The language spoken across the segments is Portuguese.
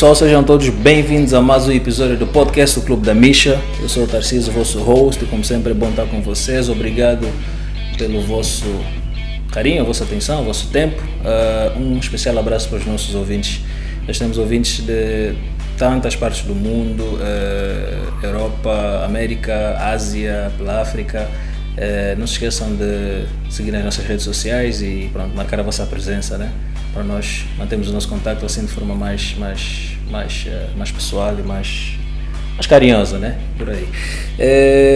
pessoal, sejam todos bem-vindos a mais um episódio do podcast do Clube da Misha. Eu sou o Tarcísio, vosso host, e como sempre é bom estar com vocês. Obrigado pelo vosso carinho, a vossa atenção, o vosso tempo. Um especial abraço para os nossos ouvintes. Nós temos ouvintes de tantas partes do mundo, Europa, América, Ásia, pela África. Não se esqueçam de seguir nas nossas redes sociais e pronto, marcar a vossa presença, né? Para nós mantermos o nosso contacto assim de forma mais pessoal e mais carinhosa, né? Por aí.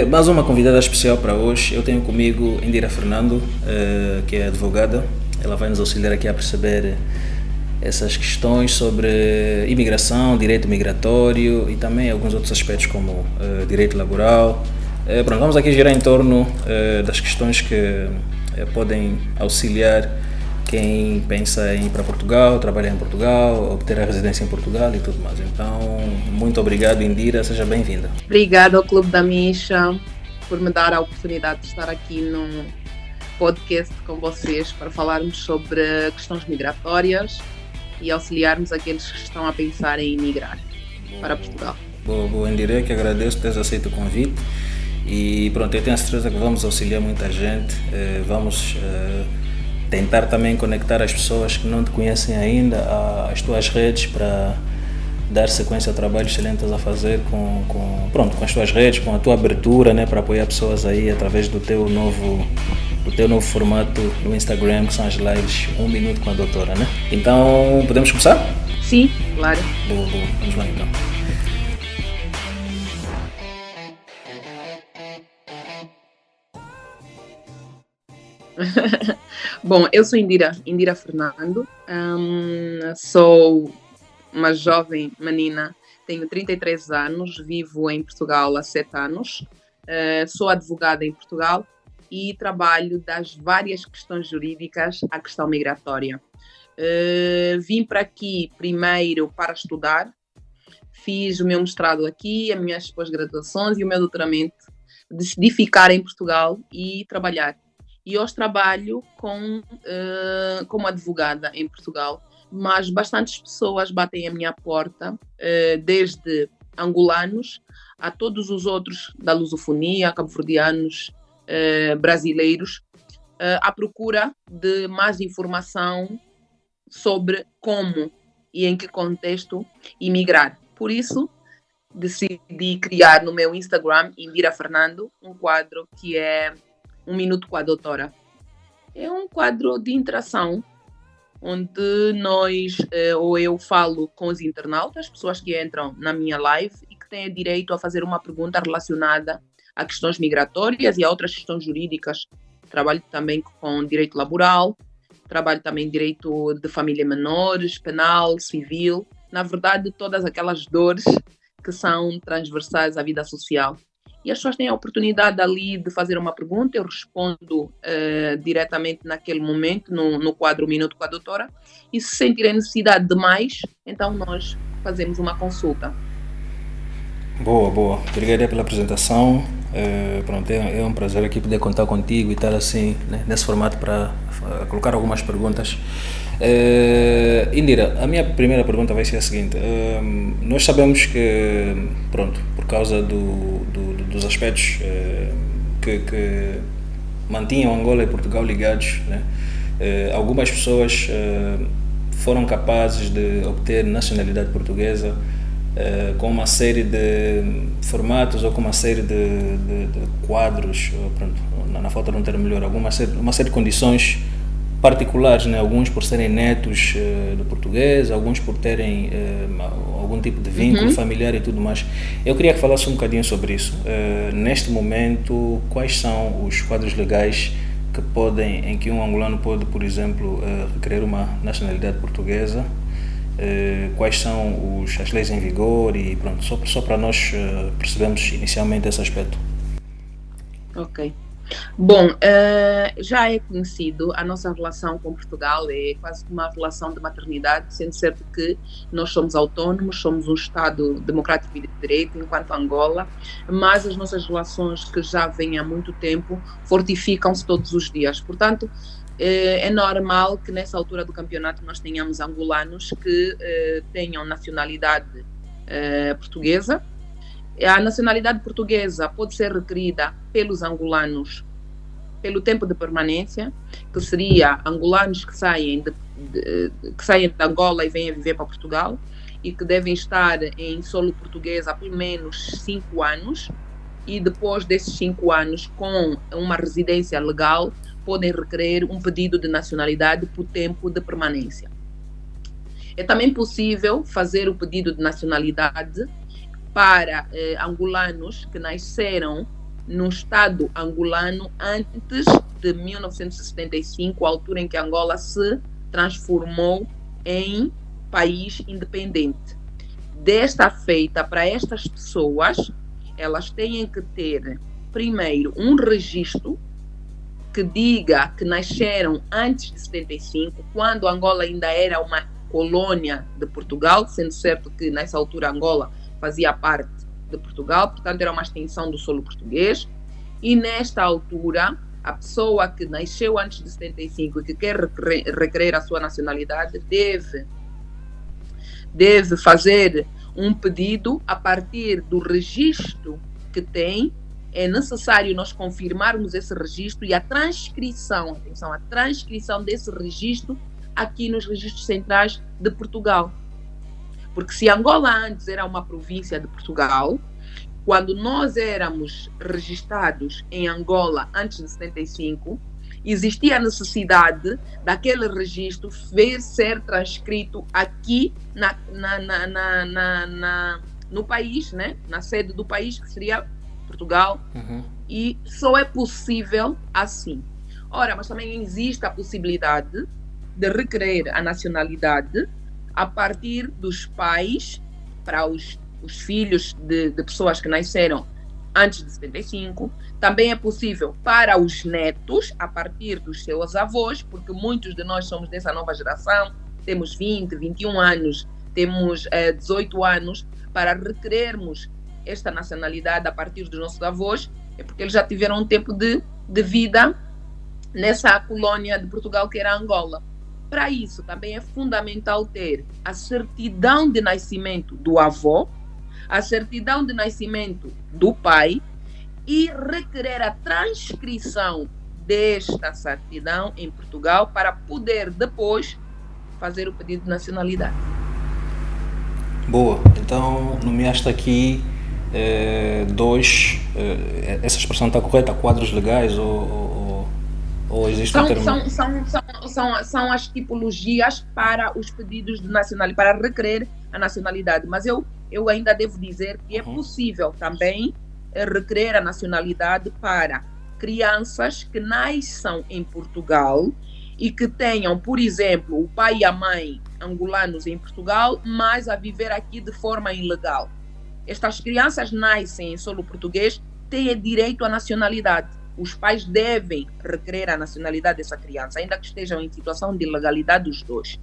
Mais uma convidada especial para hoje. Eu tenho comigo Indira Fernando, que é advogada. Ela vai nos auxiliar aqui a perceber essas questões sobre imigração, direito migratório e também alguns outros aspectos como direito laboral. Pronto, vamos aqui girar em torno das questões que podem auxiliar quem pensa em ir para Portugal, trabalhar em Portugal, obter a residência em Portugal e tudo mais. Então, muito obrigado, Indira, seja bem-vinda. Obrigada ao Clube da Misha por me dar a oportunidade de estar aqui no podcast com vocês para falarmos sobre questões migratórias e auxiliarmos aqueles que estão a pensar em emigrar para Portugal. Boa, Indira, que agradeço por teres aceito o convite. E pronto, eu tenho a certeza que vamos auxiliar muita gente, vamos tentar também conectar as pessoas que não te conhecem ainda às tuas redes para dar sequência ao trabalho excelente que estás a fazer com as tuas redes, com a tua abertura, né, para apoiar pessoas aí através do teu novo formato no Instagram, que são as lives 1 minuto com a doutora, né? Então, podemos começar? Sim, claro. Boa, vamos lá então. Bom, eu sou Indira Fernando, sou uma jovem menina, tenho 33 anos, vivo em Portugal há 7 anos, sou advogada em Portugal e trabalho das várias questões jurídicas à questão migratória. Vim para aqui primeiro para estudar, fiz o meu mestrado aqui, as minhas pós-graduações e o meu doutoramento, decidi ficar em Portugal e trabalhar. E hoje trabalho como advogada em Portugal, mas bastantes pessoas batem a minha porta, desde angolanos a todos os outros da lusofonia, cabo-verdianos, brasileiros, à procura de mais informação sobre como e em que contexto emigrar. Por isso, decidi criar no meu Instagram, Indira Fernando, um quadro que é 1 minuto com a doutora. É um quadro de interação onde eu falo com os internautas, pessoas que entram na minha live e que têm direito a fazer uma pergunta relacionada a questões migratórias e a outras questões jurídicas. Trabalho também com direito laboral, trabalho também direito de família menores, penal, civil, na verdade todas aquelas dores que são transversais à vida social. E as pessoas têm a oportunidade ali de fazer uma pergunta, eu respondo diretamente naquele momento, no quadro 1 minuto com a doutora, e se sentirem necessidade de mais, então nós fazemos uma consulta. Boa. Obrigado pela apresentação. É um prazer aqui poder contar contigo e estar assim, né, nesse formato para colocar algumas perguntas. Indira, a minha primeira pergunta vai ser a seguinte. Nós sabemos que, por causa dos aspectos que mantinham Angola e Portugal ligados, né, algumas pessoas foram capazes de obter nacionalidade portuguesa com uma série de formatos ou com uma série de quadros, na falta de um termo melhor, uma série de condições particulares, né? Alguns por serem netos do português, alguns por terem algum tipo de vínculo familiar e tudo mais. Eu queria que falasse um bocadinho sobre isso. Neste momento, quais são os quadros legais em que um angolano pode, por exemplo, requerer uma nacionalidade portuguesa? Quais são as leis em vigor e pronto, só para nós percebermos inicialmente esse aspecto. Ok. Bom, já é conhecido, a nossa relação com Portugal é quase uma relação de maternidade, sendo certo que nós somos autónomos, somos um Estado democrático e de direito, enquanto Angola, mas as nossas relações, que já vêm há muito tempo, fortificam-se todos os dias. Portanto, é normal que nessa altura do campeonato nós tenhamos angolanos que tenham nacionalidade portuguesa. A nacionalidade portuguesa pode ser requerida pelos angolanos pelo tempo de permanência, que seria angolanos que saem de Angola e vêm a viver para Portugal e que devem estar em solo português há pelo menos 5 anos, e depois desses 5 anos, com uma residência legal, podem requerer um pedido de nacionalidade por tempo de permanência. É também possível fazer o pedido de nacionalidade para angolanos que nasceram no Estado angolano antes de 1975, a altura em que Angola se transformou em país independente. Desta feita, para estas pessoas, elas têm que ter, primeiro, um registro que diga que nasceram antes de 75, quando Angola ainda era uma colônia de Portugal, sendo certo que nessa altura Angola fazia parte de Portugal, portanto era uma extensão do solo português, e nesta altura a pessoa que nasceu antes de 75 e que quer requerer a sua nacionalidade deve fazer um pedido a partir do registro que tem. É necessário nós confirmarmos esse registro e a transcrição, atenção, a transcrição desse registro aqui nos registros centrais de Portugal. Porque se Angola antes era uma província de Portugal, quando nós éramos registrados em Angola antes de 75, existia a necessidade daquele registro ser transcrito aqui no país, né? Na sede do país, que seria Portugal, e só é possível assim. Ora, mas também existe a possibilidade de requerer a nacionalidade a partir dos pais para os filhos de pessoas que nasceram antes de 75. Também é possível para os netos, a partir dos seus avós, porque muitos de nós somos dessa nova geração, temos 20, 21 anos, temos 18 anos, para requerermos esta nacionalidade a partir dos nossos avós, é porque eles já tiveram um tempo de vida nessa colônia de Portugal que era Angola. Para isso, também é fundamental ter a certidão de nascimento do avô, a certidão de nascimento do pai e requerer a transcrição desta certidão em Portugal para poder depois fazer o pedido de nacionalidade. Boa, então nomeaste aqui essa expressão está correta, quadros legais ou existe um termo? São as tipologias para os pedidos de nacionalidade, para requerer a nacionalidade, mas eu ainda devo dizer que é possível também requerer a nacionalidade para crianças que nasçam em Portugal e que tenham, por exemplo, o pai e a mãe angolanos em Portugal, mas a viver aqui de forma ilegal. Estas crianças nascem em solo português, têm direito à nacionalidade. Os pais devem requerer a nacionalidade dessa criança, ainda que estejam em situação de ilegalidade os dois.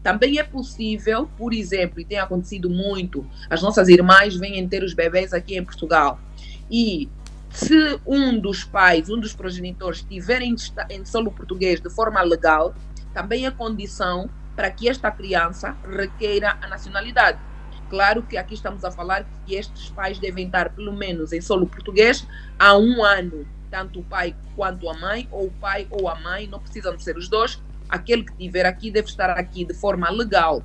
Também é possível, por exemplo, e tem acontecido muito, as nossas irmãs vêm ter os bebês aqui em Portugal, e se um dos pais, um dos progenitores estiverem em solo português de forma legal, também é condição para que esta criança requeira a nacionalidade. Claro que aqui estamos a falar que estes pais devem estar pelo menos em solo português há 1 ano, tanto o pai quanto a mãe, ou o pai ou a mãe, não precisam ser os dois. Aquele que estiver aqui deve estar aqui de forma legal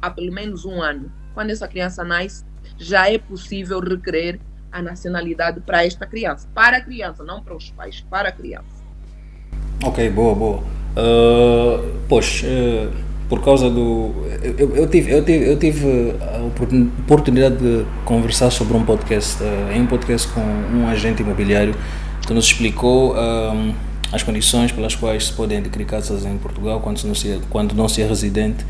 há pelo menos 1 ano. Quando essa criança nasce, já é possível requerer a nacionalidade para esta criança. Para a criança, não para os pais, para a criança. Ok, boa. Por causa do... Eu tive a oportunidade de conversar sobre um podcast, em um podcast com um agente imobiliário que nos explicou as condições pelas quais se podem adquirir casas em Portugal quando não se é residente,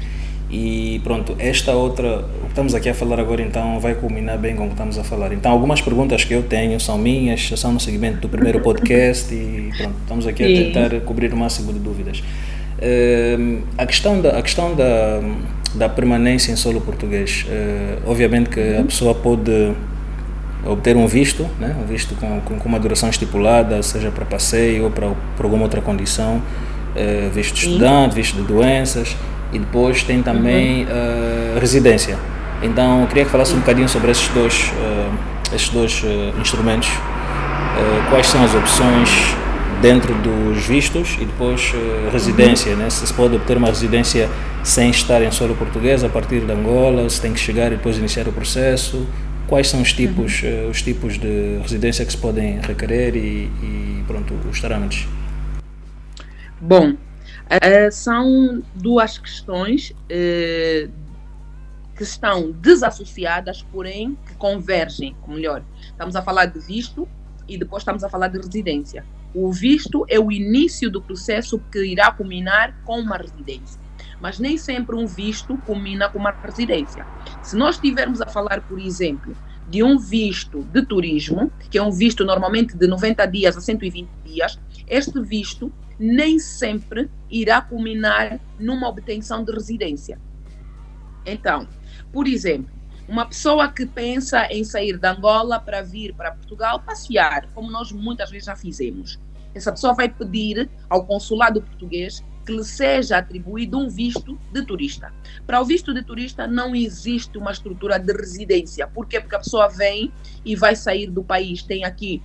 E pronto, esta outra, o que estamos aqui a falar agora então vai culminar bem com o que estamos a falar. Então algumas perguntas que eu tenho são minhas, são no segmento do primeiro podcast e pronto, estamos aqui a tentar cobrir o máximo de dúvidas. A questão da permanência em solo português, obviamente que a pessoa pode obter um visto, né? Um visto com uma duração estipulada, seja para passeio ou para alguma outra condição, visto de estudante, visto de doenças, e depois tem também residência. Então eu queria que falasse um bocadinho sobre esses dois instrumentos, quais são as opções dentro dos vistos e depois residência, né? Se pode obter uma residência sem estar em solo português a partir de Angola, se tem que chegar e depois iniciar o processo, quais são os tipos de residência que se podem requerer e pronto, os trâmites. Bom, são duas questões que estão desassociadas, porém que convergem, ou melhor, estamos a falar de visto e depois estamos a falar de residência. O visto é o início do processo que irá culminar com uma residência, mas nem sempre um visto culmina com uma residência. Se nós estivermos a falar, por exemplo, de um visto de turismo, que é um visto normalmente de 90 dias a 120 dias, este visto nem sempre irá culminar numa obtenção de residência. Então, por exemplo, uma pessoa que pensa em sair de Angola para vir para Portugal passear, como nós muitas vezes já fizemos, essa pessoa vai pedir ao consulado português que lhe seja atribuído um visto de turista. Para o visto de turista não existe uma estrutura de residência. Por quê? Porque a pessoa vem e vai sair do país, tem aqui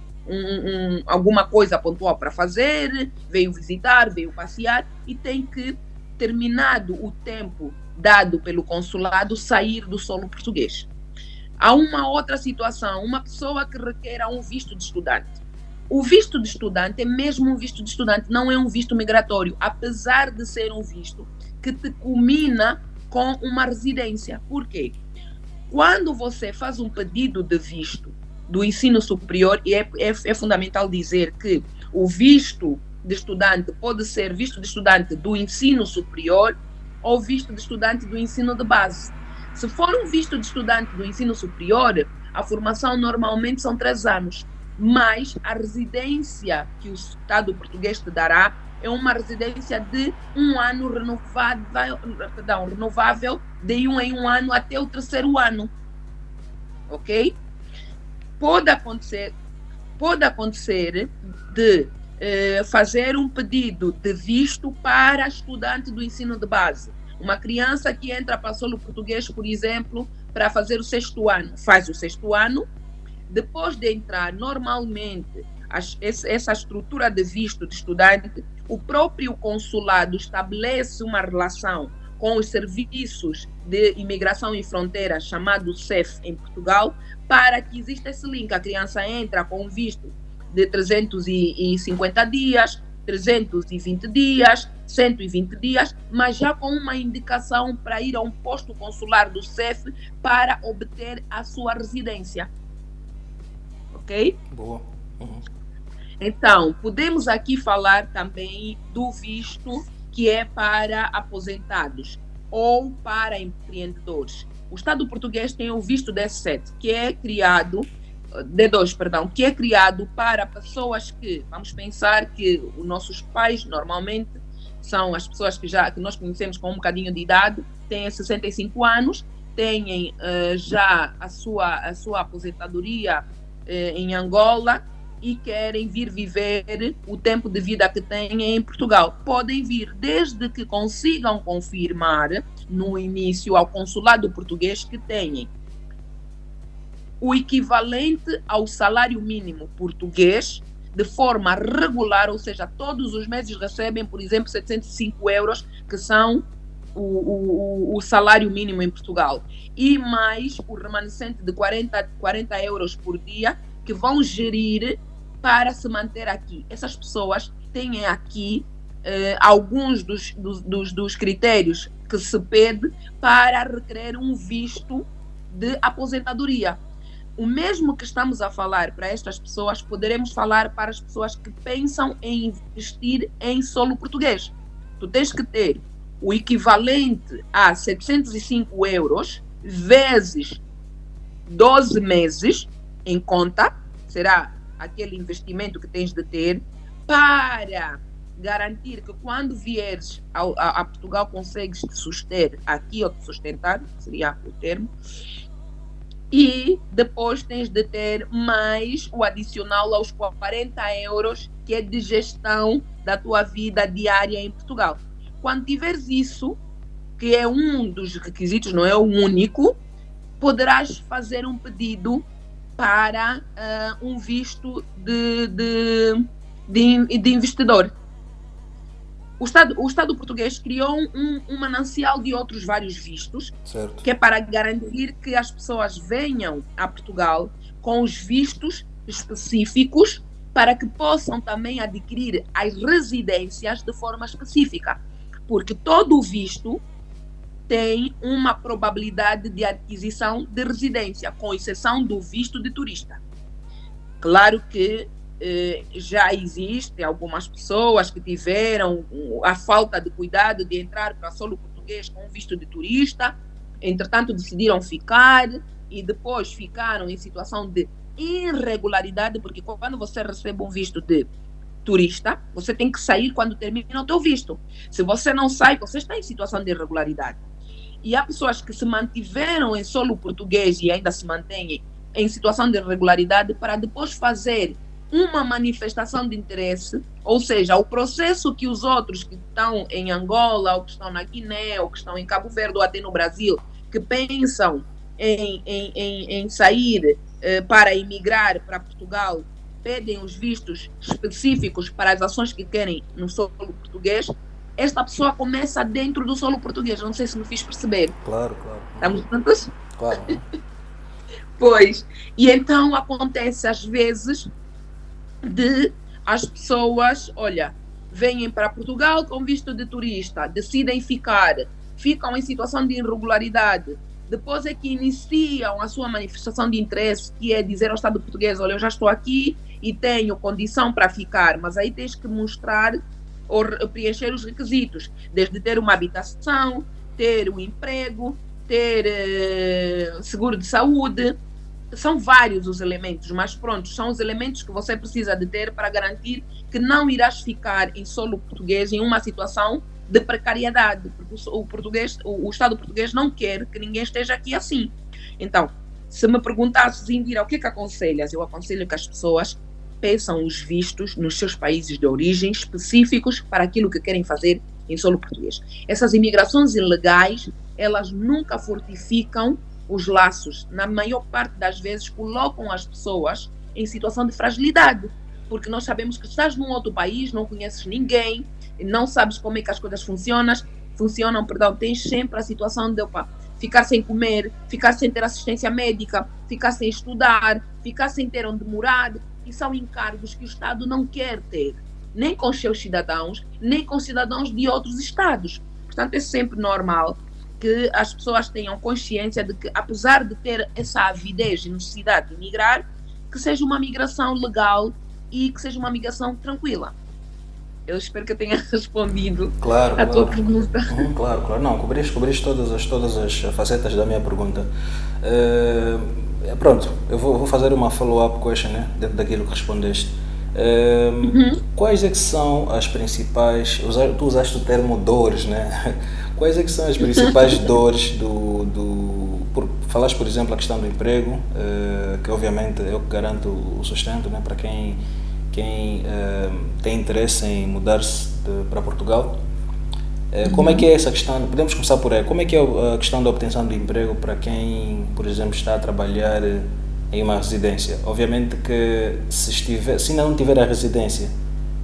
alguma coisa pontual para fazer, veio visitar, veio passear e tem que, terminado o tempo dado pelo consulado, sair do solo português. Há uma outra situação, uma pessoa que requer um visto de estudante. O visto de estudante é mesmo um visto de estudante, não é um visto migratório, apesar de ser um visto que te culmina com uma residência. Por quê? Quando você faz um pedido de visto do ensino superior, e é fundamental dizer que o visto de estudante pode ser visto de estudante do ensino superior ou visto de estudante do ensino de base. Se for um visto de estudante do ensino superior, a formação normalmente são 3 anos, mas a residência que o Estado português te dará é uma residência de 1 ano renovável de 1 em 1 ano até o 3º ano. Ok? Pode acontecer de fazer um pedido de visto para estudante do ensino de base. Uma criança que entra para solo português, por exemplo, para fazer o 6º ano, faz o 6º ano. Depois de entrar, normalmente, essa estrutura de visto de estudante, o próprio consulado estabelece uma relação com os serviços de imigração e fronteiras, chamado SEF em Portugal, para que exista esse link. A criança entra com um visto de 350 dias, 320 dias, 120 dias, mas já com uma indicação para ir a um posto consular do SEF para obter a sua residência. Ok? Boa. Então, podemos aqui falar também do visto que é para aposentados ou para empreendedores. O Estado português tem o visto D2, que é criado para pessoas que, vamos pensar que os nossos pais normalmente são as pessoas que nós conhecemos com um bocadinho de idade, têm 65 anos, têm já a sua aposentadoria em Angola e querem vir viver o tempo de vida que têm em Portugal. Podem vir desde que consigam confirmar no início ao consulado português que têm o equivalente ao salário mínimo português de forma regular, ou seja, todos os meses recebem, por exemplo, 705 euros, que são o salário mínimo em Portugal, e mais o remanescente de 40 euros por dia que vão gerir para se manter aqui. Essas pessoas têm aqui alguns dos critérios que se pede para requerer um visto de aposentadoria. O mesmo que estamos a falar para estas pessoas, poderemos falar para as pessoas que pensam em investir em solo português. Tu tens que ter o equivalente a 705 euros vezes 12 meses em conta, será aquele investimento que tens de ter para garantir que quando vieres a Portugal consegues te suster aqui ou te sustentar, seria o termo, e depois tens de ter mais o adicional aos 40 euros que é de gestão da tua vida diária em Portugal. Quando tiveres isso, que é um dos requisitos, não é o único, poderás fazer um pedido para um visto de investidor. O Estado português criou um manancial de outros vários vistos, certo, que é para garantir que as pessoas venham a Portugal com os vistos específicos para que possam também adquirir as residências de forma específica. Porque todo o visto tem uma probabilidade de aquisição de residência, com exceção do visto de turista. Claro que já existem algumas pessoas que tiveram a falta de cuidado de entrar para solo português com visto de turista, entretanto decidiram ficar e depois ficaram em situação de irregularidade, porque quando você recebe um visto de turista, você tem que sair quando termina o teu visto. Se você não sai, você está em situação de irregularidade. E há pessoas que se mantiveram em solo português e ainda se mantêm em situação de irregularidade para depois fazer uma manifestação de interesse, ou seja, o processo que os outros que estão em Angola, ou que estão na Guiné, ou que estão em Cabo Verde, ou até no Brasil, que pensam em sair para emigrar para Portugal, pedem os vistos específicos para as ações que querem no solo português, esta pessoa começa dentro do solo português. Não sei se me fiz perceber. Claro. Estamos juntos? Claro. Pois. E então acontece às vezes de as pessoas, olha, vêm para Portugal com visto de turista, decidem ficar, ficam em situação de irregularidade, depois é que iniciam a sua manifestação de interesse, que é dizer ao Estado português, olha, eu já estou aqui e tenho condição para ficar, mas aí tens que mostrar ou preencher os requisitos, desde ter uma habitação, ter um emprego, ter seguro de saúde. São vários os elementos, mas pronto, são os elementos que você precisa de ter para garantir que não irás ficar em solo português em uma situação de precariedade, porque o Estado português não quer que ninguém esteja aqui assim. Então, se me perguntasses, Indira, o que aconselhas? Eu aconselho que as pessoas peçam os vistos nos seus países de origem específicos para aquilo que querem fazer em solo português. Essas imigrações ilegais, elas nunca fortificam os laços, na maior parte das vezes colocam as pessoas em situação de fragilidade, porque nós sabemos que estás num outro país, não conheces ninguém, não sabes como é que as coisas funcionam, tens sempre a situação de ficar sem comer, ficar sem ter assistência médica, ficar sem estudar, ficar sem ter onde morar, e são encargos que o Estado não quer ter, nem com os seus cidadãos, nem com cidadãos de outros estados. Portanto, é sempre normal que as pessoas tenham consciência de que, apesar de ter essa avidez e necessidade de migrar, que seja uma migração legal e que seja uma migração tranquila. Eu espero que eu tenha respondido a tua pergunta. Claro. Não, cobriste todas as facetas da minha pergunta. Pronto, eu vou fazer uma follow-up question, né, dentro daquilo que respondeste. Quais é que são as principais... Tu usaste o termo dores, né? Quais é que são as principais dores falaste, por exemplo, a questão do emprego, que obviamente é o que garante o sustento, né, para quem tem interesse em mudar-se para Portugal. Como é que é essa questão? Podemos começar por aí. Como é que é a questão da obtenção de emprego para quem, por exemplo, está a trabalhar em uma residência? Obviamente que se ainda não tiver a residência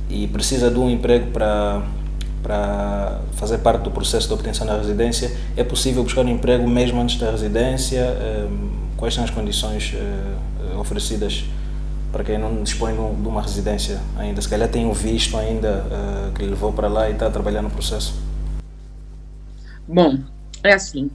e precisa de um emprego para fazer parte do processo de obtenção da residência, é possível buscar um emprego mesmo antes da residência? Quais são as condições oferecidas para quem não dispõe de uma residência ainda? Se calhar tem um visto ainda que levou para lá e está a trabalhar no processo. Bom, é assim,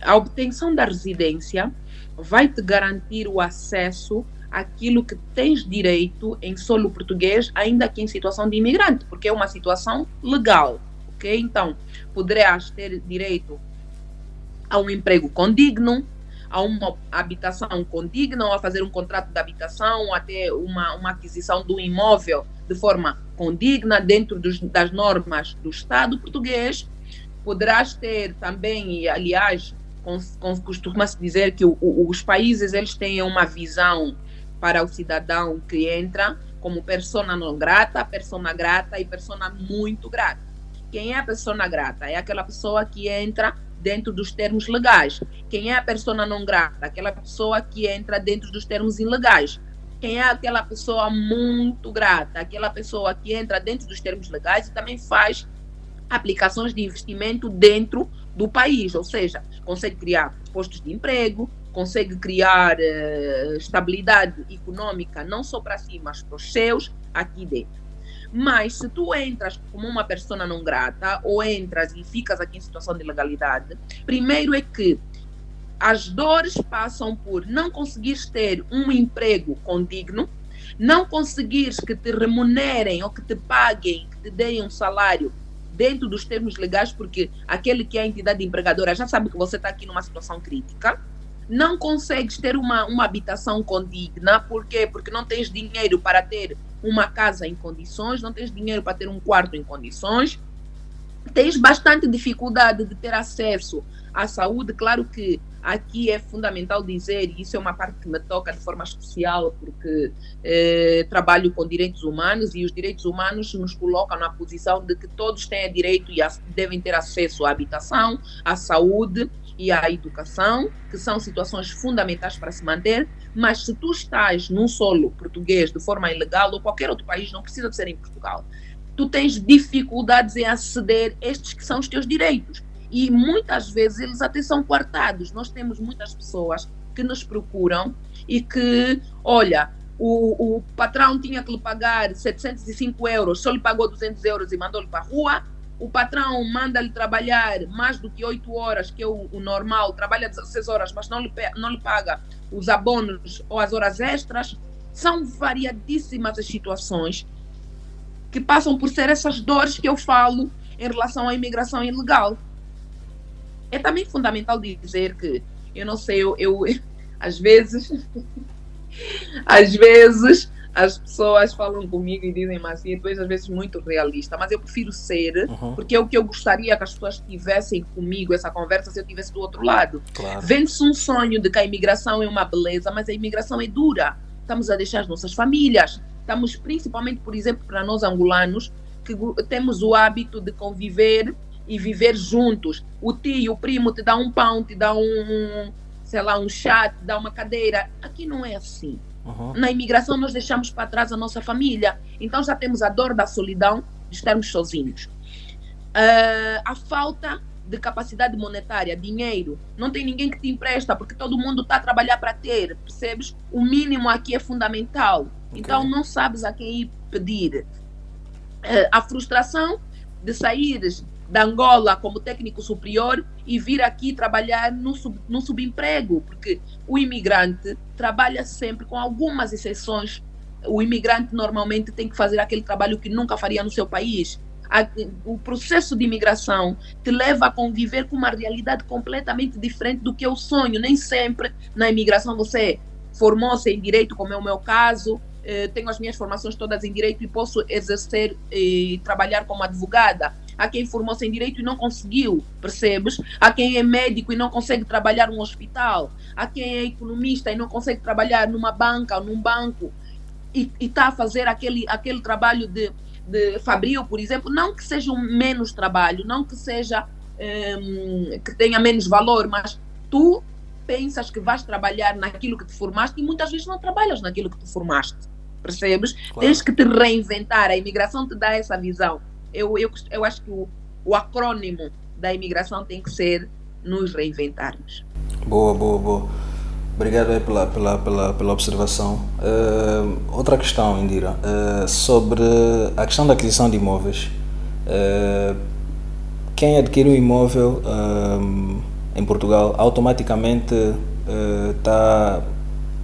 a obtenção da residência vai te garantir o acesso àquilo que tens direito em solo português, ainda que em situação de imigrante, porque é uma situação legal. ok? Então, poderás ter direito a um emprego condigno, a uma habitação condigna, ou a fazer um contrato de habitação, ou até uma aquisição de um imóvel de forma condigna, dentro das normas do Estado português. Poderás ter também, e aliás, costuma-se dizer que os países eles têm uma visão para o cidadão que entra como persona non grata, persona grata e persona muito grata. Quem é a persona grata? É aquela pessoa que entra dentro dos termos legais. Quem é a persona non grata? Aquela pessoa que entra dentro dos termos ilegais. Quem é aquela pessoa muito grata? Aquela pessoa que entra dentro dos termos legais e também faz aplicações de investimento dentro do país, ou seja, consegue criar postos de emprego, consegue criar estabilidade econômica não só para si, mas para os seus aqui dentro. Mas se tu entras como uma persona não grata ou entras e ficas aqui em situação de ilegalidade, primeiro é que as dores passam por não conseguires ter um emprego condigno, não conseguires que te remunerem ou que te paguem, que te deem um salário dentro dos termos legais, porque aquele que é a entidade empregadora já sabe que você está aqui numa situação crítica, não consegues ter uma habitação condigna, por quê? Porque não tens dinheiro para ter uma casa em condições, não tens dinheiro para ter um quarto em condições, tens bastante dificuldade de ter acesso à saúde. Claro que aqui é fundamental dizer, e isso é uma parte que me toca de forma especial, porque trabalho com direitos humanos, e os direitos humanos nos colocam na posição de que todos têm direito e devem ter acesso à habitação, à saúde e à educação, que são situações fundamentais para se manter. Mas se tu estás num solo português de forma ilegal, ou qualquer outro país, não precisa de ser em Portugal, tu tens dificuldades em aceder a estes que são os teus direitos. E muitas vezes eles até são coartados. Nós temos muitas pessoas que nos procuram e que, olha, o patrão tinha que lhe pagar 705 euros, só lhe pagou 200 euros e mandou-lhe para a rua. O patrão manda-lhe trabalhar mais do que 8 horas, que é o normal, trabalha 16 horas, mas não lhe paga os abonos ou as horas extras. São variadíssimas as situações que passam por ser essas dores que eu falo em relação à imigração ilegal. É também fundamental dizer que, eu não sei, eu às vezes as pessoas falam comigo e dizem assim, tu és às vezes muito realista, mas eu prefiro ser, porque é o que eu gostaria que as pessoas tivessem comigo, essa conversa, se eu estivesse do outro lado. Claro. Vende-se um sonho de que a imigração é uma beleza, mas a imigração é dura. Estamos a deixar as nossas famílias, estamos principalmente, por exemplo, para nós angolanos, que temos o hábito de conviver e viver juntos. O tio, o primo te dá um pão, te dá um chá, te dá uma cadeira. Aqui não é assim. Na imigração nós deixamos para trás a nossa família, então já temos a dor da solidão de estarmos sozinhos. A falta de capacidade monetária, dinheiro, não tem ninguém que te empresta porque todo mundo está a trabalhar para ter, percebes? O mínimo aqui é fundamental, então não sabes a quem ir pedir. A frustração de saíres da Angola como técnico superior e vir aqui trabalhar no subemprego, porque o imigrante trabalha sempre, com algumas exceções. O imigrante normalmente tem que fazer aquele trabalho que nunca faria no seu país. O processo de imigração te leva a conviver com uma realidade completamente diferente do que é o sonho. Nem sempre na imigração você formou-se em direito, como é o meu caso. Tenho as minhas formações todas em direito e posso exercer e trabalhar como advogada. Há quem formou-se em direito e não conseguiu, percebes? Há quem é médico e não consegue trabalhar num hospital. Há quem é economista e não consegue trabalhar numa banca ou num banco e está a fazer aquele trabalho de fabril, por exemplo. Não que seja um menos trabalho, não que seja que tenha menos valor, mas tu pensas que vais trabalhar naquilo que te formaste e muitas vezes não trabalhas naquilo que te formaste, percebes? Claro. Tens que te reinventar. A imigração te dá essa visão. Eu acho que o acrônimo da imigração tem que ser nos reinventarmos. Boa. Obrigado aí pela observação. Outra questão, Indira, sobre a questão da aquisição de imóveis. Quem adquire um imóvel em Portugal automaticamente está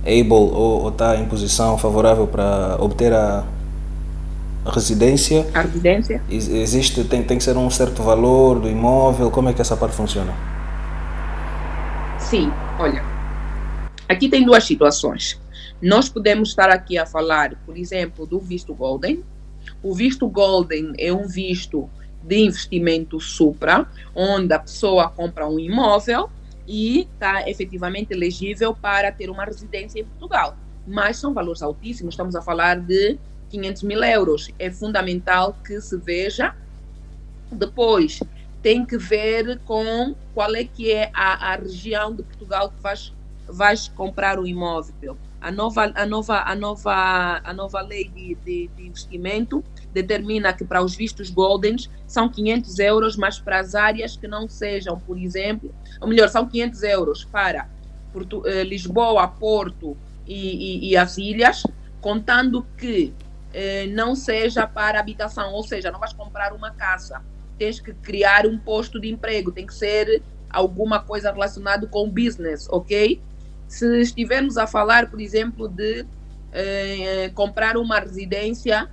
able ou está em posição favorável para obter A residência, A residência? existe, tem que ser um certo valor do imóvel, como é que essa parte funciona? Sim, olha, aqui tem duas situações. Nós podemos estar aqui a falar, por exemplo, do visto Golden. O visto Golden é um visto de investimento supra, onde a pessoa compra um imóvel e está efetivamente elegível para ter uma residência em Portugal. Mas são valores altíssimos, estamos a falar de 500 mil euros. É fundamental que se veja. Depois, tem que ver com qual é que é a região de Portugal que vais comprar o imóvel. A nova lei de investimento determina que para os vistos Goldens são 500 euros, mas para as áreas que não sejam, por exemplo, ou melhor, são 500 euros para Lisboa, Porto e as ilhas, contando que não seja para habitação, ou seja, não vais comprar uma casa, tens que criar um posto de emprego, tem que ser alguma coisa relacionada com business, ok? Se estivermos a falar, por exemplo, de comprar uma residência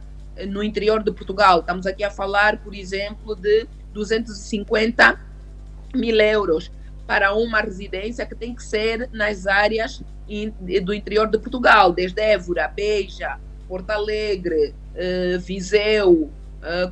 no interior de Portugal, estamos aqui a falar, por exemplo, de 250 mil euros para uma residência que tem que ser nas áreas do interior de Portugal, desde Évora, Beja, Porto Alegre, Viseu,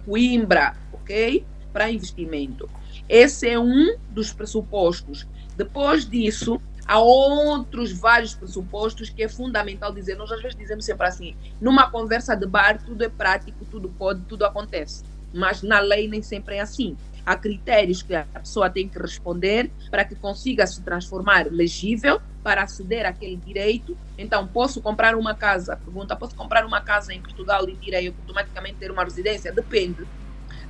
Coimbra, ok? Para investimento. Esse é um dos pressupostos. Depois disso, há outros vários pressupostos que é fundamental dizer. Nós às vezes dizemos sempre assim, numa conversa de bar tudo é prático, tudo pode, tudo acontece. Mas na lei nem sempre é assim. Há critérios que a pessoa tem que responder para que consiga se transformar legível para aceder àquele direito. Então, posso comprar uma casa? Pergunta, posso comprar uma casa em Portugal e direi automaticamente ter uma residência? Depende.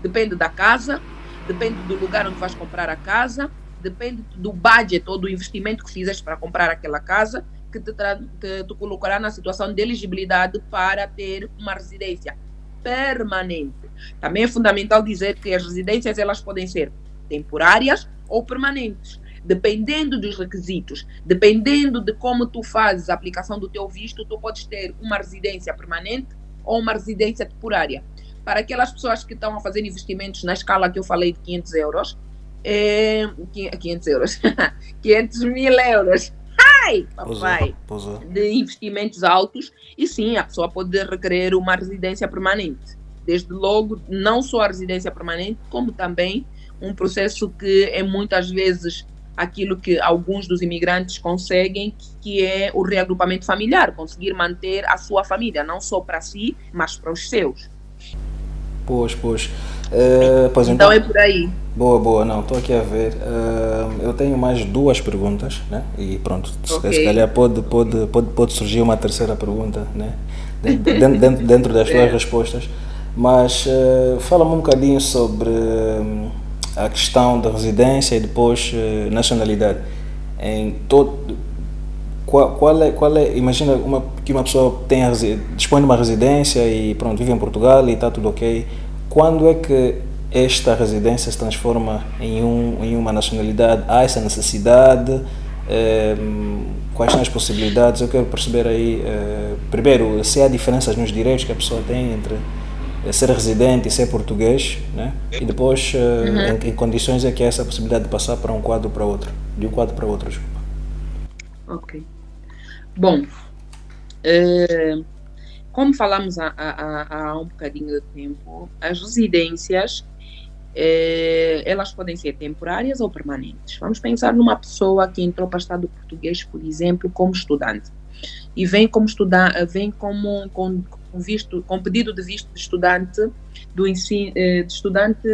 Depende da casa, depende do lugar onde vais comprar a casa, depende do budget ou do investimento que fizeste para comprar aquela casa, que te colocará na situação de elegibilidade para ter uma residência permanente. Também é fundamental dizer que as residências elas podem ser temporárias ou permanentes, dependendo dos requisitos, dependendo de como tu fazes a aplicação do teu visto, tu podes ter uma residência permanente ou uma residência temporária. Para aquelas pessoas que estão a fazer investimentos na escala que eu falei de 500 euros, 500 euros, 500 mil euros, ai, papai, de investimentos altos, e sim, a pessoa pode requerer uma residência permanente. Desde logo, não só a residência permanente, como também um processo que é muitas vezes aquilo que alguns dos imigrantes conseguem, que é o reagrupamento familiar, conseguir manter a sua família, não só para si, mas para os seus. Pois. Pois então é por aí. Boa, não, estou aqui a ver. Eu tenho mais duas perguntas, né? E pronto, okay. Se calhar pode surgir uma terceira pergunta, né? Dentro das tuas respostas. Mas fala-me um bocadinho sobre a questão da residência e depois nacionalidade. Qual é, imagina que uma pessoa dispõe de uma residência e pronto, vive em Portugal e está tudo ok. Quando é que esta residência se transforma em uma nacionalidade? Há essa necessidade? Quais são as possibilidades? Eu quero perceber aí, primeiro, se há diferenças nos direitos que a pessoa tem entre ser residente e ser português, né? E depois em condições é que há essa possibilidade de passar para um quadro para outro, de um quadro para outro, desculpa. Ok. Bom, como falamos há um bocadinho de tempo, as residências elas podem ser temporárias ou permanentes. Vamos pensar numa pessoa que entrou para o Estado português, por exemplo, como estudante e vem com pedido de visto de estudante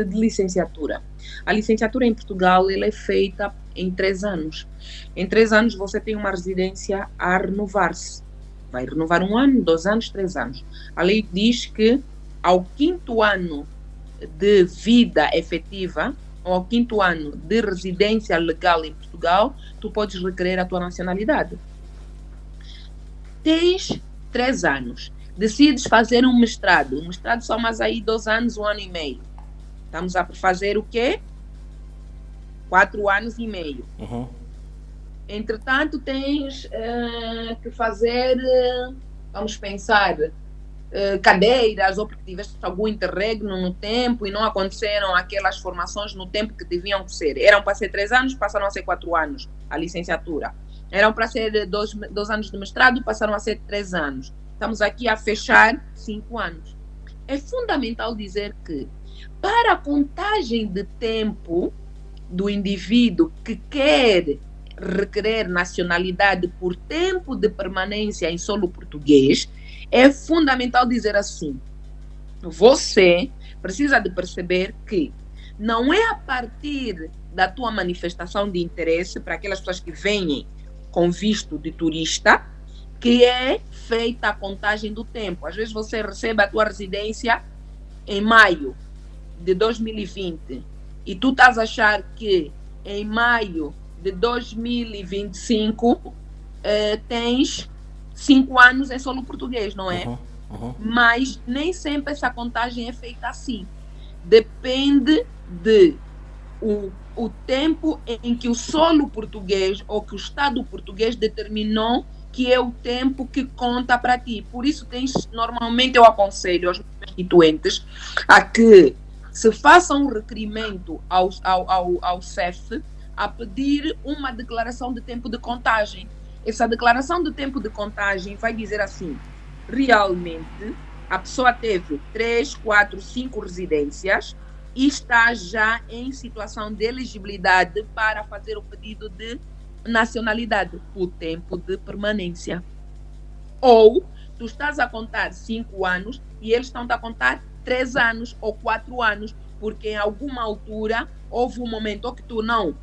de licenciatura. A licenciatura em Portugal ela é feita em 3 anos. Em 3 anos você tem uma residência a renovar-se. Vai renovar 1 ano, 2 anos, 3 anos. A lei diz que ao 5º ano de vida efetiva, ou ao 5º ano de residência legal em Portugal, tu podes requerer a tua nacionalidade. Tens 3 anos. Decides fazer um mestrado. Um mestrado só mais aí 2 anos, 1 ano e meio. Estamos a fazer o quê? 4 anos e meio. Uhum. Entretanto, tens que fazer, vamos pensar, cadeiras ou porque tiveste algum interregno no tempo e não aconteceram aquelas formações no tempo que deviam ser. Eram para ser 3 anos, passaram a ser 4 anos a licenciatura. Eram para ser 2 anos de mestrado, passaram a ser 3 anos. Estamos aqui a fechar 5 anos. É fundamental dizer que, para a contagem de tempo do indivíduo que quer requerer nacionalidade por tempo de permanência em solo português, é fundamental dizer assim: você precisa de perceber que não é a partir da tua manifestação de interesse para aquelas pessoas que vêm com visto de turista que é feita a contagem do tempo. Às vezes você recebe a tua residência em maio de 2020 e tu estás a achar que em maio de 2025 tens 5 anos em solo português, não é? Mas nem sempre essa contagem é feita assim. Depende de o tempo em que o solo português ou que o Estado português determinou que é o tempo que conta para ti. Por isso, normalmente eu aconselho aos constituintes a que se façam um requerimento ao CEF a pedir uma declaração de tempo de contagem. Essa declaração de tempo de contagem vai dizer assim: realmente a pessoa teve 3, 4, 5 residências e está já em situação de elegibilidade para fazer o pedido de nacionalidade, o tempo de permanência. Ou tu estás a contar 5 anos e eles estão a contar 3 anos ou 4 anos, porque em alguma altura houve um momento que tu não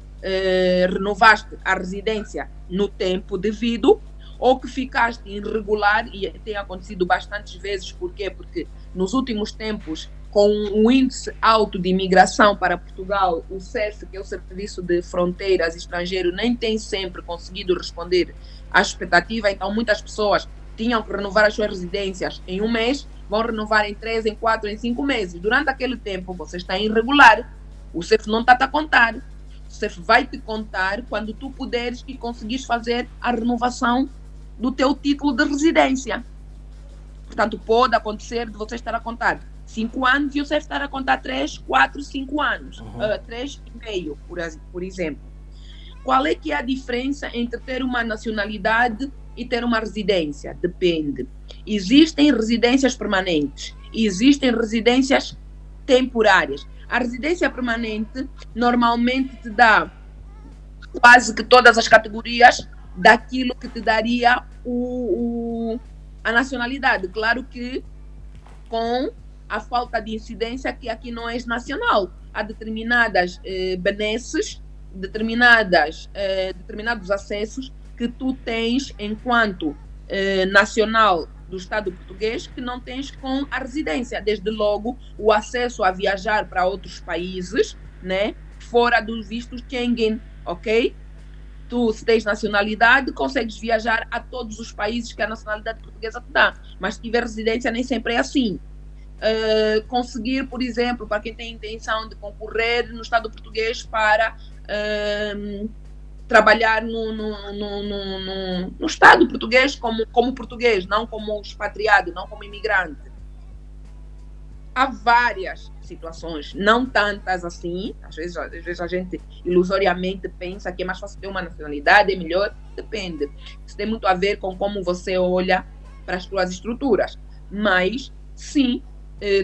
renovaste a residência no tempo devido, ou que ficaste irregular, e tem acontecido bastantes vezes. Por quê? Porque nos últimos tempos, com um índice alto de imigração para Portugal, o SEF, que é o Serviço de Fronteiras Estrangeiro, nem tem sempre conseguido responder à expectativa. Então, muitas pessoas tinham que renovar as suas residências em 1 mês, vão renovar em 3, em 4, em 5 meses. Durante aquele tempo, você está irregular, o SEF não está a contar. O SEF vai te contar quando tu puderes e conseguires fazer a renovação do teu título de residência. Portanto, pode acontecer de você estar a contar 5 anos e o CEF estar a contar 3, 4, 5 anos. 3,5, por exemplo. Qual é que é a diferença entre ter uma nacionalidade e ter uma residência? Depende. Existem residências permanentes e existem residências temporárias. A residência permanente normalmente te dá quase que todas as categorias daquilo que te daria a nacionalidade. Claro que com a falta de incidência que aqui não és nacional. Há determinadas benesses, determinados acessos que tu tens enquanto nacional do Estado português que não tens com a residência. Desde logo, o acesso a viajar para outros países, né, fora dos vistos Schengen, ok? Tu, se tens nacionalidade, consegues viajar a todos os países que a nacionalidade portuguesa te dá. Mas se tiver residência, nem sempre é assim. Conseguir, por exemplo, para quem tem intenção de concorrer no Estado português para trabalhar no Estado português como português, não como expatriado, não como imigrante. Há várias situações, não tantas assim. Às vezes a gente ilusoriamente pensa que é mais fácil ter uma nacionalidade, é melhor. Depende. Isso tem muito a ver com como você olha para as suas estruturas. Mas, sim,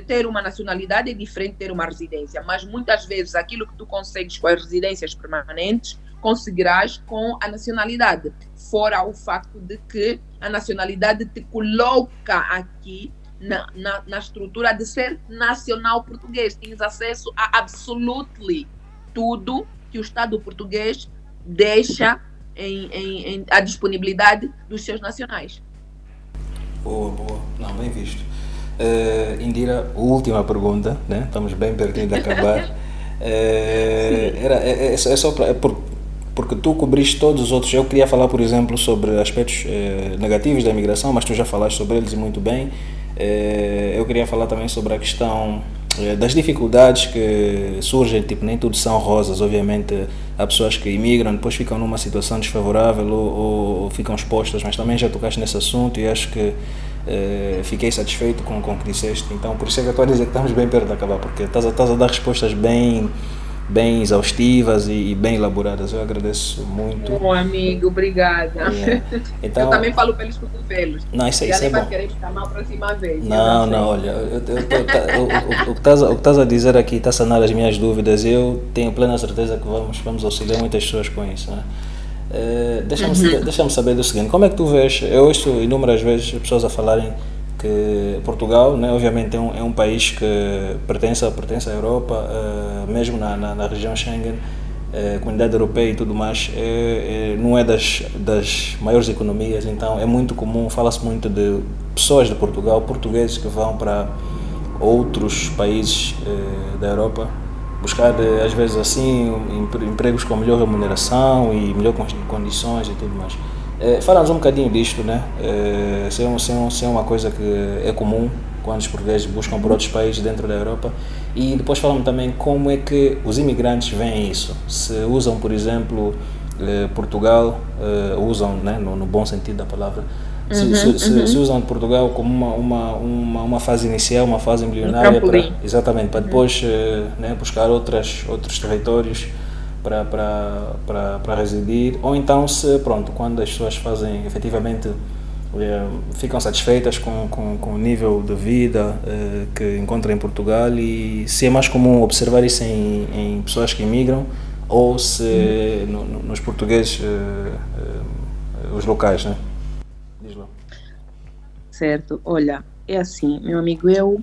ter uma nacionalidade é diferente de ter uma residência. Mas muitas vezes aquilo que tu consegues com as residências permanentes, conseguirás com a nacionalidade. Fora o facto de que a nacionalidade te coloca aqui na estrutura de ser nacional português. Tens acesso a absolutely tudo que o Estado português deixa à disponibilidade dos seus nacionais. Boa. Não, bem visto. Indira, última pergunta, né? Estamos bem pertinho de acabar. É só porque tu cobriste todos os outros. Eu queria falar, por exemplo, sobre aspectos negativos da imigração, mas tu já falaste sobre eles e muito bem. Eu queria falar também sobre a questão das dificuldades que surgem, tipo, nem tudo são rosas, obviamente há pessoas que imigram, depois ficam numa situação desfavorável ou ficam expostas, mas também já tocaste nesse assunto e acho que fiquei satisfeito com o que disseste, então por isso é que eu estou a dizer que estamos bem perto de acabar, porque estás a dar respostas bem exaustivas e bem elaboradas. Eu agradeço muito. Bom, amigo, obrigada. Então, eu também falo pelos cotovelos. Não, isso Já é nem vai bom. querer ficar mal a próxima vez. Não, olha, o que estás a dizer aqui está a sanar as minhas dúvidas. Eu tenho plena certeza que vamos auxiliar muitas pessoas com isso, né? Deixa-me saber do seguinte, como é que tu vês, eu ouço inúmeras vezes pessoas a falarem que Portugal, né, obviamente é um país que pertence à Europa, mesmo na região Schengen, comunidade europeia e tudo mais, não é das maiores economias, então é muito comum, fala-se muito de pessoas de Portugal, portugueses que vão para outros países da Europa buscar, às vezes assim, empregos com melhor remuneração e melhor condições e tudo mais. Fala-nos um bocadinho disto, né? Se é uma coisa que é comum quando os portugueses buscam por outros países dentro da Europa, e depois fala-me também como é que os imigrantes veem isso. Se usam, por exemplo, Portugal, usam, né, no bom sentido da palavra, se usam Portugal como uma fase inicial, uma fase embrionária, exatamente, para depois né, buscar outros territórios para residir, ou então se, pronto, quando as pessoas fazem efetivamente, ficam satisfeitas com o nível de vida que encontram em Portugal, e se é mais comum observar isso em pessoas que imigram ou se nos portugueses, os locais, né? Diz lá. Certo, olha, é assim, meu amigo, eu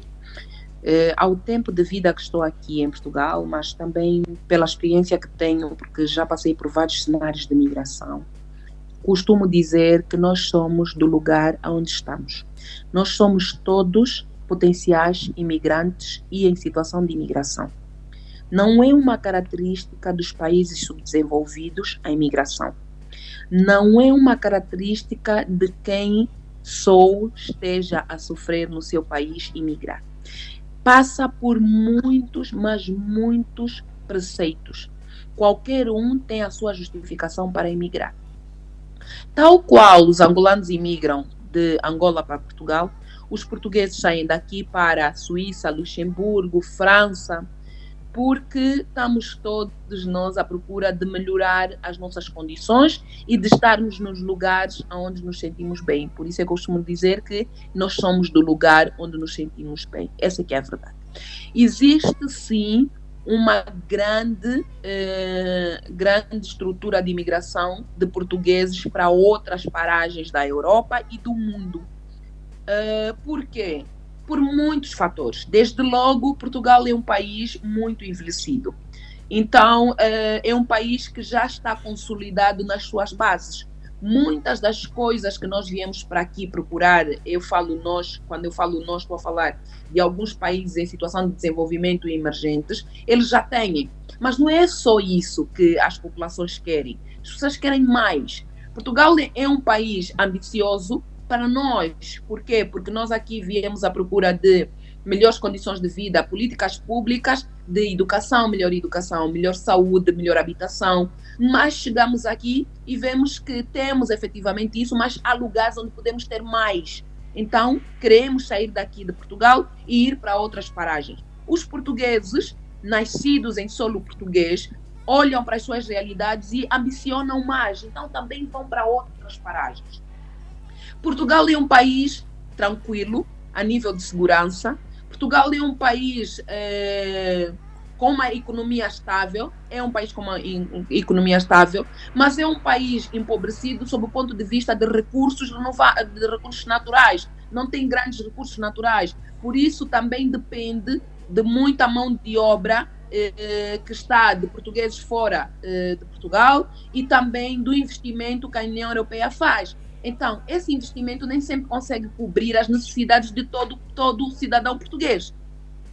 ao tempo de vida que estou aqui em Portugal, mas também pela experiência que tenho, porque já passei por vários cenários de migração, costumo dizer que nós somos do lugar onde estamos. Nós somos todos potenciais imigrantes e em situação de imigração. Não é uma característica dos países subdesenvolvidos a imigração. Não é uma característica de quem esteja a sofrer no seu país imigrar. Passa por muitos, mas muitos preceitos. Qualquer um tem a sua justificação para emigrar. Tal qual os angolanos imigram de Angola para Portugal, os portugueses saem daqui para a Suíça, Luxemburgo, França, porque estamos todos nós à procura de melhorar as nossas condições e de estarmos nos lugares onde nos sentimos bem. Por isso eu costumo dizer que nós somos do lugar onde nos sentimos bem. Essa que é a verdade. Existe, sim, uma grande estrutura de imigração de portugueses para outras paragens da Europa e do mundo. Por quê? Por muitos fatores. Desde logo, Portugal é um país muito envelhecido. Então, é um país que já está consolidado nas suas bases. Muitas das coisas que nós viemos para aqui procurar, eu falo nós, quando eu falo nós, estou a falar de alguns países em situação de desenvolvimento e emergentes, eles já têm. Mas não é só isso que as populações querem. As pessoas querem mais. Portugal é um país ambicioso para nós. Por quê? Porque nós aqui viemos à procura de melhores condições de vida, políticas públicas de educação, melhor saúde, melhor habitação. Mas chegamos aqui e vemos que temos efetivamente isso, mas há lugares onde podemos ter mais. Então, queremos sair daqui de Portugal e ir para outras paragens. Os portugueses, nascidos em solo português, olham para as suas realidades e ambicionam mais. Então, também vão para outras paragens. Portugal é um país tranquilo a nível de segurança. Portugal é um país com uma economia estável, mas é um país empobrecido sob o ponto de vista de recursos naturais. Não tem grandes recursos naturais. Por isso também depende de muita mão de obra que está de portugueses fora de Portugal e também do investimento que a União Europeia faz. Então, esse investimento nem sempre consegue cobrir as necessidades de todo cidadão português,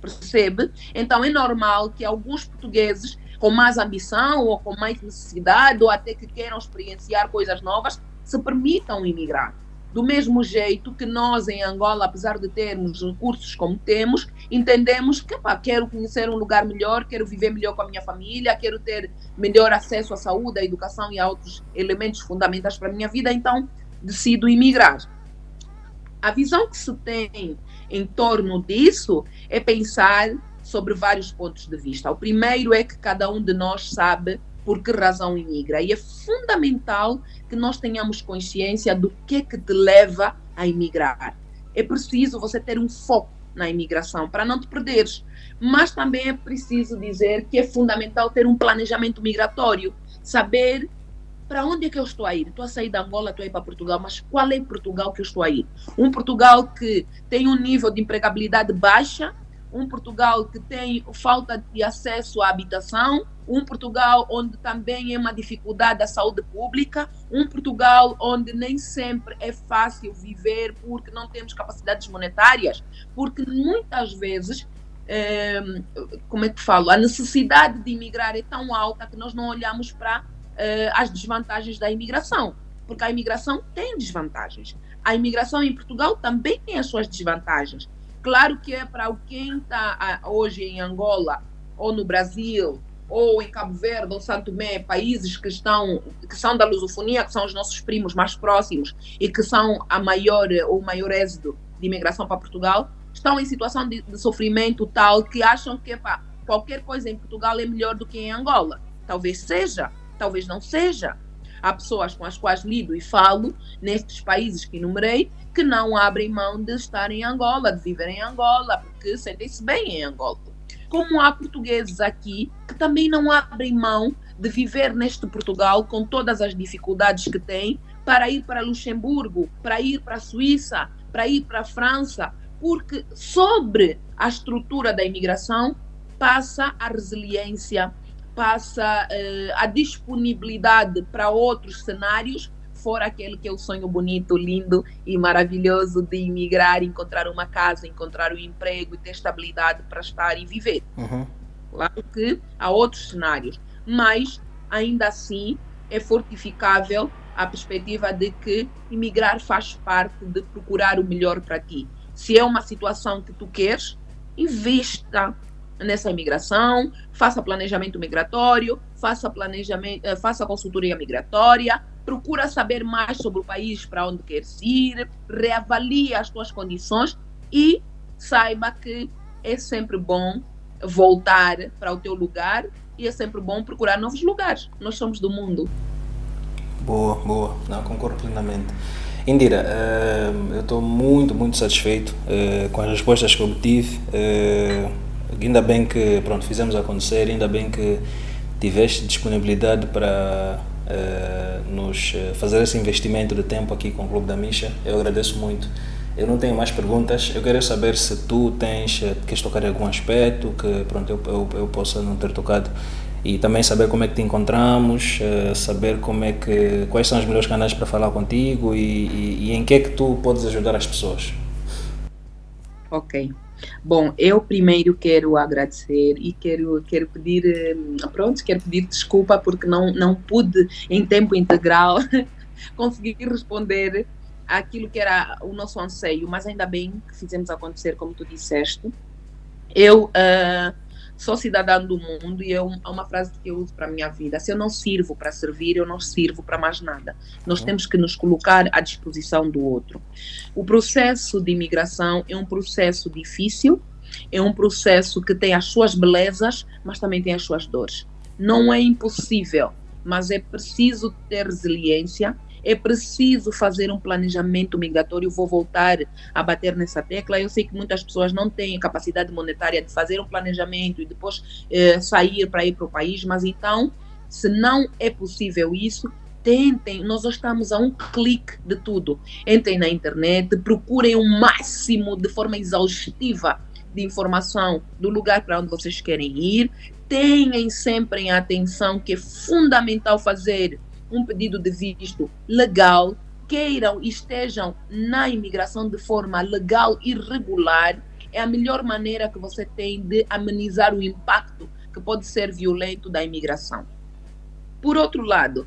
percebe? Então, é normal que alguns portugueses com mais ambição ou com mais necessidade ou até que queiram experienciar coisas novas se permitam emigrar. Do mesmo jeito que nós em Angola, apesar de termos recursos como temos, entendemos que quero conhecer um lugar melhor, quero viver melhor com a minha família, quero ter melhor acesso à saúde, à educação e a outros elementos fundamentais para a minha vida, então decido emigrar. A visão que se tem em torno disso é pensar sobre vários pontos de vista. O primeiro é que cada um de nós sabe por que razão imigra. E é fundamental que nós tenhamos consciência do que te leva a imigrar. É preciso você ter um foco na imigração para não te perderes. Mas também é preciso dizer que é fundamental ter um planejamento migratório. Saber para onde é que eu estou a ir. Estou a sair da Angola, estou a ir para Portugal, mas qual é Portugal que eu estou a ir? Um Portugal que tem um nível de empregabilidade baixa, um Portugal que tem falta de acesso à habitação, um Portugal onde também é uma dificuldade a saúde pública, um Portugal onde nem sempre é fácil viver porque não temos capacidades monetárias, porque muitas vezes, como é que falo, a necessidade de imigrar é tão alta que nós não olhamos para as desvantagens da imigração, porque a imigração tem desvantagens. A imigração em Portugal também tem as suas desvantagens. Claro que é para quem está hoje em Angola, ou no Brasil, ou em Cabo Verde, ou Santo Tomé, países que são da lusofonia, que são os nossos primos mais próximos e que são o maior êxodo de imigração para Portugal, estão em situação de sofrimento tal que acham que qualquer coisa em Portugal é melhor do que em Angola. Talvez seja, talvez não seja. Há pessoas com as quais lido e falo, nestes países que enumerei, que não abrem mão de estar em Angola, de viver em Angola, porque sentem-se bem em Angola. Como há portugueses aqui que também não abrem mão de viver neste Portugal com todas as dificuldades que têm para ir para Luxemburgo, para ir para a Suíça, para ir para a França, porque sobre a estrutura da imigração passa a resiliência, passa a disponibilidade para outros cenários, fora aquele que é o sonho bonito, lindo e maravilhoso de imigrar, encontrar uma casa, encontrar um emprego e ter estabilidade para estar e viver. Uhum. Claro que há outros cenários, mas ainda assim é fortificável a perspectiva de que imigrar faz parte de procurar o melhor para ti. Se é uma situação que tu queres, investa nessa imigração, faça planejamento migratório, faça consultoria migratória, procura saber mais sobre o país para onde queres ir, reavalie as tuas condições e saiba que é sempre bom voltar para o teu lugar e é sempre bom procurar novos lugares. Nós somos do mundo. Boa. Não, concordo plenamente. Indira, eu estou muito satisfeito com as respostas que obtive. Ainda bem que fizemos acontecer, ainda bem que tiveste disponibilidade para nos fazer esse investimento de tempo aqui com o Clube da Misha. Eu agradeço muito. Eu não tenho mais perguntas. Eu quero saber se tu queres tocar em algum aspecto que eu possa não ter tocado, e também saber como é que te encontramos, saber quais são os melhores canais para falar contigo e em que é que tu podes ajudar as pessoas. Ok. Bom, eu primeiro quero agradecer e quero pedir desculpa porque não pude em tempo integral conseguir responder aquilo que era o nosso anseio, mas ainda bem que fizemos acontecer, como tu disseste. Eu sou cidadã do mundo e é uma frase que eu uso para a minha vida: se eu não sirvo para servir, eu não sirvo para mais nada. Nós temos que nos colocar à disposição do outro. O processo de imigração é um processo difícil, é um processo que tem as suas belezas, mas também tem as suas dores. Não é impossível, mas é preciso ter resiliência, é preciso fazer um planejamento migratório. Vou voltar a bater nessa tecla. Eu sei que muitas pessoas não têm capacidade monetária de fazer um planejamento e depois sair para ir para o país, mas então, se não é possível isso, tentem, nós estamos a um clique de tudo. Entrem na internet, procurem o máximo de forma exaustiva de informação do lugar para onde vocês querem ir. Tenham sempre em atenção que é fundamental fazer um pedido de visto legal, queiram e estejam na imigração de forma legal e regular. É a melhor maneira que você tem de amenizar o impacto que pode ser violento da imigração. Por outro lado,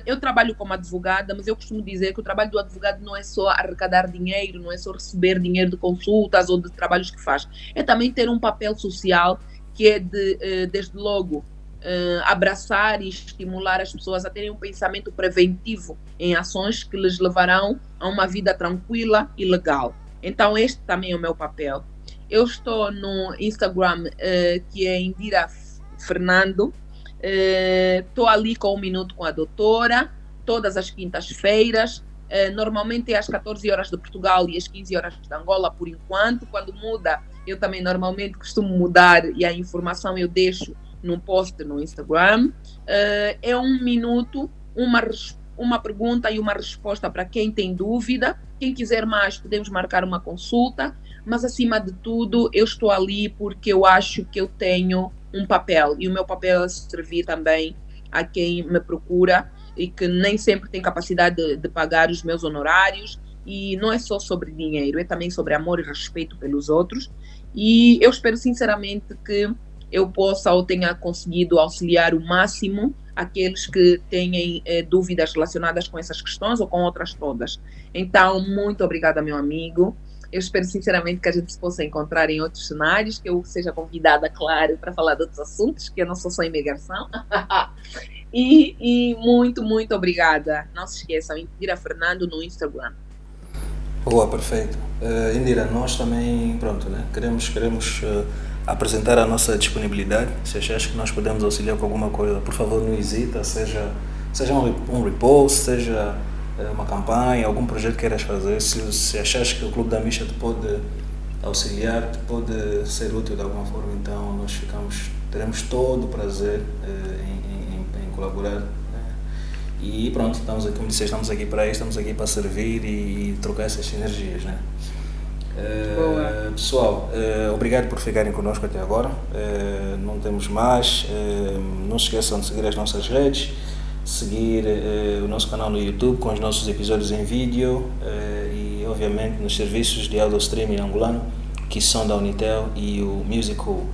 eu trabalho como advogada, mas eu costumo dizer que o trabalho do advogado não é só arrecadar dinheiro, não é só receber dinheiro de consultas ou de trabalhos que faz. É também ter um papel social que é desde logo, abraçar e estimular as pessoas a terem um pensamento preventivo em ações que lhes levarão a uma vida tranquila e legal. Então, este também é o meu papel. Eu estou no Instagram, que é Indira Fernando. Estou ali com 1 minuto com a doutora, todas as quintas-feiras. Normalmente é às 14 horas de Portugal e às 15 horas de Angola, por enquanto. Quando muda, eu também normalmente costumo mudar e a informação eu deixo num post no Instagram. É 1 minuto, uma pergunta e uma resposta para quem tem dúvida. Quem quiser mais, podemos marcar uma consulta, mas acima de tudo, eu estou ali porque eu acho que eu tenho um papel, e o meu papel é servir também a quem me procura e que nem sempre tem capacidade de pagar os meus honorários, e não é só sobre dinheiro, é também sobre amor e respeito pelos outros, e eu espero sinceramente que eu possa ou tenha conseguido auxiliar o máximo aqueles que têm dúvidas relacionadas com essas questões ou com outras todas. Então, muito obrigada, meu amigo. Eu espero sinceramente que a gente se possa encontrar em outros cenários, que eu seja convidada, claro, para falar de outros assuntos, que eu não sou só imigração. e muito, muito obrigada. Não se esqueçam, Indira Fernando no Instagram. Boa, perfeito. Indira, nós também, pronto, né? Queremos apresentar a nossa disponibilidade. Se achares que nós podemos auxiliar com alguma coisa, por favor, não hesita, seja um repost, seja uma campanha, algum projeto que queiras fazer. Se achares que o Clube da Misha te pode auxiliar, te pode ser útil de alguma forma, então nós teremos todo o prazer em colaborar. E pronto, estamos aqui, como disse, estamos aqui para isso, estamos aqui para servir e trocar essas sinergias, né? Pessoal, obrigado por ficarem connosco até agora. Não temos mais. Não se esqueçam de seguir as nossas redes, seguir o nosso canal no YouTube com os nossos episódios em vídeo e obviamente nos serviços de audio streaming angolano, que são da Unitel e o Musical.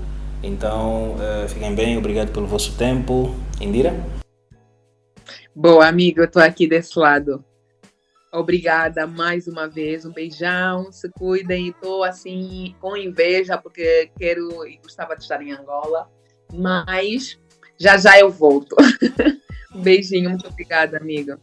Então fiquem bem, obrigado pelo vosso tempo. Indira? Boa, amigo, eu estou aqui desse lado. Obrigada mais uma vez, um beijão, se cuidem. Estou assim com inveja porque quero e gostava de estar em Angola, mas já já eu volto. Um beijinho, muito obrigada, amiga.